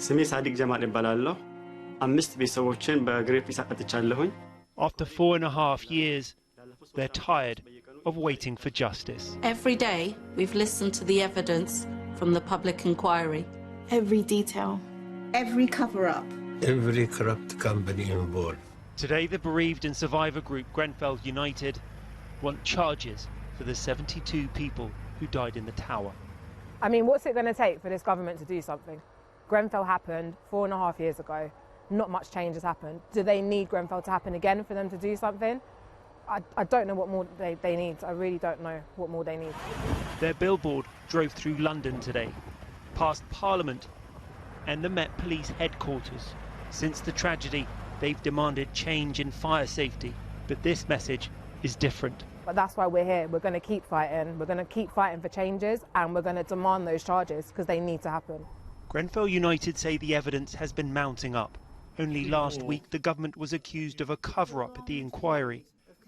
ስሜ ሳዲቅ ጀማል ይባላለሁ። 5 ቤተሰቦችን በግሬፍል አጥቻለሁኝ። After 4.5 years, they're tired of waiting for justice. Every day, we've listened to the evidence from the public inquiry. Every detail. Every cover-up. Every corrupt company involved. Today, the bereaved and survivor group Grenfell United want charges for the 72 people who died in the tower. I mean, what's it going to take for this government to do something? Grenfell happened 4.5 years ago. Not much change has happened. Do they need Grenfell to happen again for them to do something? I don't know what more they need. I really don't know what more they need. Their billboard drove through London today, past Parliament and the Met Police headquarters. Since the tragedy, they've demanded change in fire safety, but this message is different. But that's why we're here. We're going to keep fighting. We're going to keep fighting for changes, and we're going to demand those charges because they need to happen. Grenfell United say the evidence has been mounting up. Only last week the government was accused of a cover-up at the inquiry,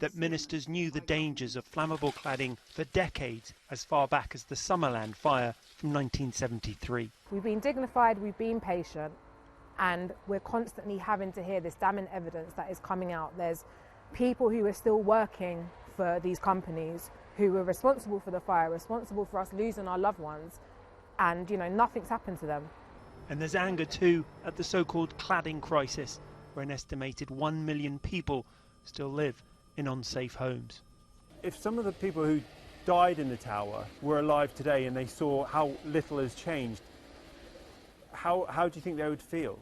that ministers knew the dangers of flammable cladding for decades, as far back as the Summerland fire from 1973. We've been dignified, we've been patient, and we're constantly having to hear this damning evidence that is coming out. There's people who are still working for these companies who were responsible for the fire, responsible for us losing our loved ones, and, you know, nothing's happened to them. And there's anger too at the so-called cladding crisis, where an estimated 1 million people still live in unsafe homes. If some of the people who died in the tower were alive today and they saw how little has changed, how do you think they would feel?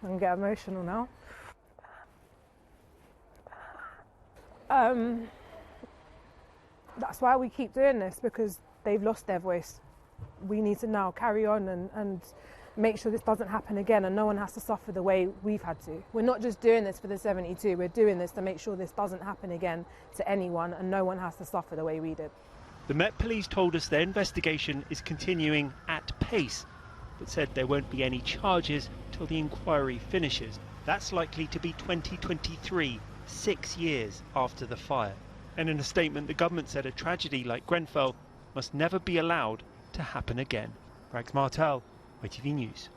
I'm going to get emotional now. That's why we keep doing this, because they've lost their voice. We need to now carry on and make sure this doesn't happen again, and no one has to suffer the way we've had to. We're not just doing this for the 72, we're doing this to make sure this doesn't happen again to anyone, and no one has to suffer the way we did. The Met Police told us their investigation is continuing at pace, but said there won't be any charges till the inquiry finishes. That's likely to be 2023, 6 years after the fire. And in a statement, the government said a tragedy like Grenfell must never be allowed to happen again. Rags Martel, ITV News.